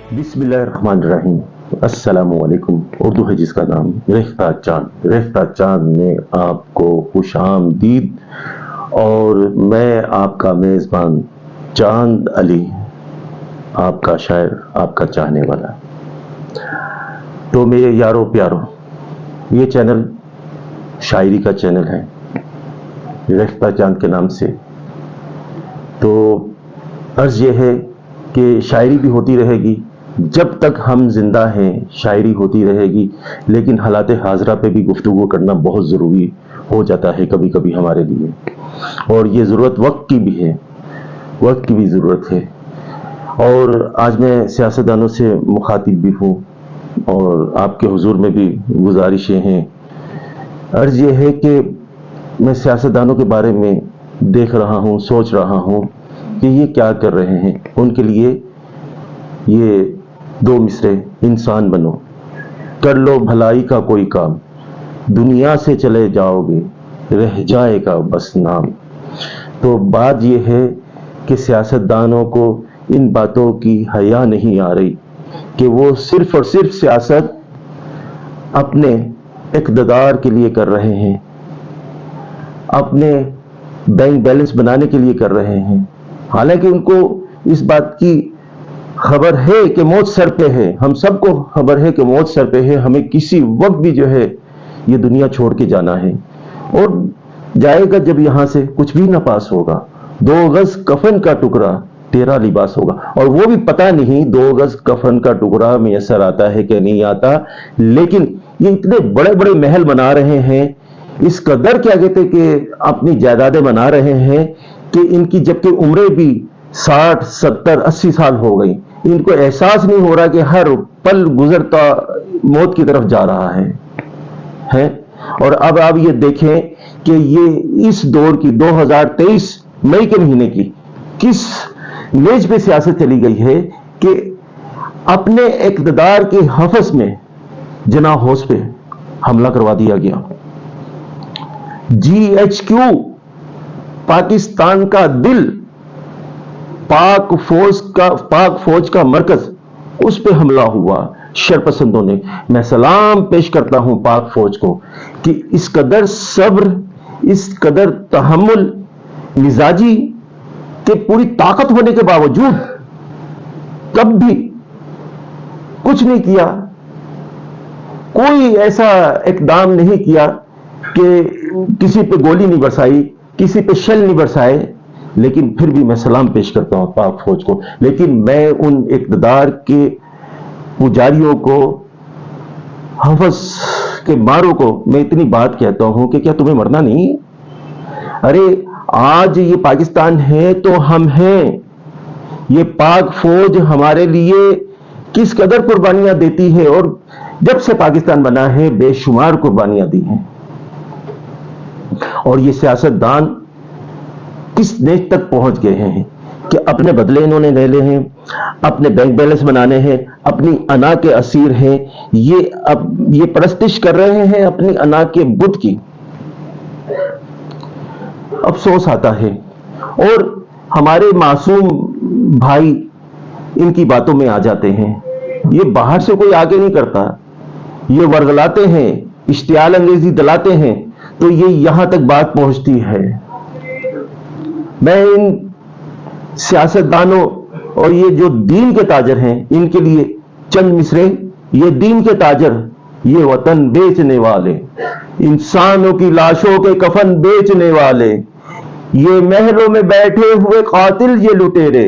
बिस्मिल्लाहिर्रहमानिर्रहीम। अस्सलामुअलैकुम। उर्दू है जिसका नाम रेख्ता चांद। रेख्ता चांद में आपको खुशामदीद। और मैं आपका मेज़बान चांद अली, आपका शायर, आपका चाहने वाला। तो मेरे यारों प्यारों, ये चैनल शायरी का चैनल है रेख्ता चांद के नाम से। तो अर्ज़ ये है कि शायरी भी होती रहेगी जब तक हम जिंदा हैं, शायरी होती रहेगी। लेकिन हालात हाजरा पे भी गुफ्तगू करना बहुत ज़रूरी हो जाता है कभी कभी हमारे लिए, और ये ज़रूरत वक्त की भी है, वक्त की भी ज़रूरत है। और आज मैं सियासतदानों से मुखातिब भी हूँ और आपके हुजूर में भी गुजारिशें हैं। अर्ज़ ये है कि मैं सियासतदानों के बारे में देख रहा हूँ, सोच रहा हूँ कि ये क्या कर रहे हैं। उनके लिए ये दो मिसरे, इंसान बनो, कर लो भलाई का कोई काम, दुनिया से चले जाओगे, रह जाएगा बस नाम। तो बात ये है कि सियासतदानों को इन बातों की हया नहीं आ रही कि वो सिर्फ और सिर्फ सियासत अपने इक़्तिदार के लिए कर रहे हैं, अपने बैंक बैलेंस बनाने के लिए कर रहे हैं। हालांकि उनको इस बात की खबर है कि मौत सर पे है, हम सबको खबर है कि मौत सर पे है, हमें किसी वक्त भी जो है ये दुनिया छोड़ के जाना है। और जाएगा जब यहां से कुछ भी ना पास होगा, 2 गज कफन का टुकड़ा तेरा लिबास होगा। और वो भी पता नहीं 2 गज कफन का टुकड़ा मैसर आता है कि नहीं आता। लेकिन ये इतने बड़े बड़े महल बना रहे हैं, इस कदर क्या कहते कि अपनी जायदादें बना रहे हैं कि इनकी जबकि उम्रें भी 60, 70, 80 साल हो गई, इनको एहसास नहीं हो रहा कि हर पल गुजरता मौत की तरफ जा रहा है। और अब आप ये देखें कि ये इस दौर की 2023 मई के महीने की किस मेज पे सियासत चली गई है कि अपने इक़्तिदार के हफस में जना हाउस पे हमला करवा दिया गया। GHQ पाकिस्तान का दिल, पाक फौज का मरकज, उस पे हमला हुआ शरपसंदों ने। मैं सलाम पेश करता हूं पाक फौज को कि इस कदर सब्र, इस कदर तहम्मुल, मिजाजी के पूरी ताकत होने के बावजूद कब भी कुछ नहीं किया, कोई ऐसा इकदाम नहीं किया कि किसी पे गोली नहीं बरसाई, किसी पे शेल नहीं बरसाए। लेकिन फिर भी मैं सलाम पेश करता हूं पाक फौज को। लेकिन मैं उन इक़्तिदार के पुजारियों को, हवस के मारों को मैं इतनी बात कहता हूं कि क्या तुम्हें मरना नहीं? अरे आज ये पाकिस्तान है तो हम हैं। ये पाक फौज हमारे लिए किस कदर कुर्बानियां देती है, और जब से पाकिस्तान बना है बेशुमार कुर्बानियां दी हैं। और ये सियासतदान किस नेच तक पहुंच गए हैं कि अपने बदले इन्होंने ले ले हैं, अपने बैंक बैलेंस बनाने हैं, अपनी अना के असीर हैं। ये परस्तिश कर रहे हैं अपनी अना के बुत की। अफसोस आता है। और हमारे मासूम भाई इनकी बातों में आ जाते हैं। ये बाहर से कोई आगे नहीं करता, ये वर्गलाते हैं, इश्तियाल अंगेजी दिलाते हैं, तो ये यहां तक बात पहुंचती है। मैं इन सियासतदानों और ये जो दीन के ताजर हैं, इनके लिए चंद मिसरे। ये दीन के ताजर, ये वतन बेचने वाले, इंसानों की लाशों के कफन बेचने वाले, ये महलों में बैठे हुए कातिल, ये लुटेरे,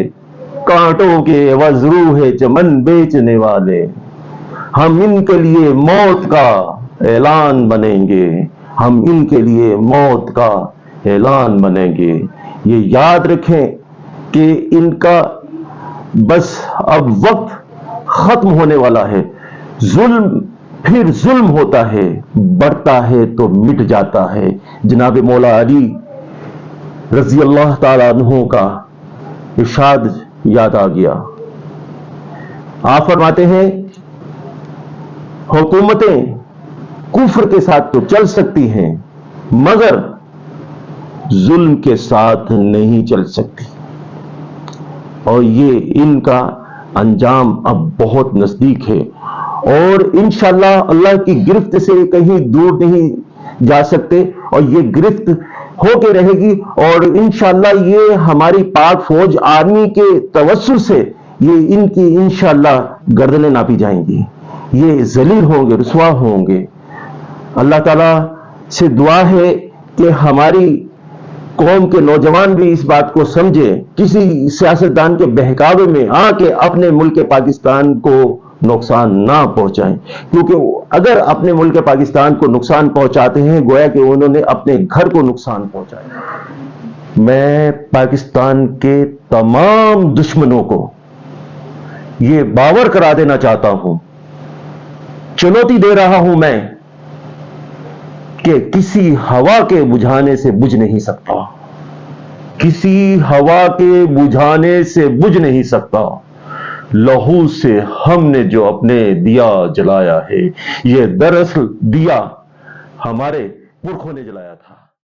कांटों के वज्रू है चमन बेचने वाले। हम इनके लिए मौत का ऐलान बनेंगे, हम इनके लिए मौत का ऐलान बनेंगे। ये याद रखें कि इनका बस अब वक्त खत्म होने वाला है। जुल्म फिर जुल्म होता है, बढ़ता है तो मिट जाता है। जनाब मौला अली रजी अल्लाह ताला अन्हु का इरशाद याद आ गया। आप फरमाते हैं, हुकूमतें कुफ्र के साथ तो चल सकती हैं मगर जुल्म के साथ नहीं चल सकती। और ये इनका انجام اب بہت نزدیک ہے، اور انشاءاللہ اللہ کی گرفت سے کہیں دور نہیں جا سکتے، اور یہ گرفت ہو کے رہے گی، اور انشاءاللہ یہ ہماری پاک فوج آرمی کے توسل سے یہ ان کی انشاءاللہ گردنیں ناپی جائیں گی، یہ ذلیل ہوں گے، رسوا ہوں گے۔ اللہ تعالیٰ سے دعا ہے کہ ہماری قوم کے نوجوان بھی اس بات کو سمجھے، کسی سیاستدان کے بہکاوے میں آ کے اپنے ملک پاکستان کو نقصان نہ پہنچائیں، کیونکہ اگر اپنے ملک پاکستان کو نقصان پہنچاتے ہیں گویا کہ انہوں نے اپنے گھر کو نقصان پہنچایا۔ میں پاکستان کے تمام دشمنوں کو یہ باور کرا دینا چاہتا ہوں، چنوتی دے رہا ہوں میں، کہ کسی ہوا کے بجھانے سے بجھ نہیں سکتا، کسی ہوا کے بجھانے سے بجھ نہیں سکتا۔ لہو سے ہم نے جو اپنے دیا جلایا ہے، یہ دراصل دیا ہمارے پرکھوں نے جلایا تھا۔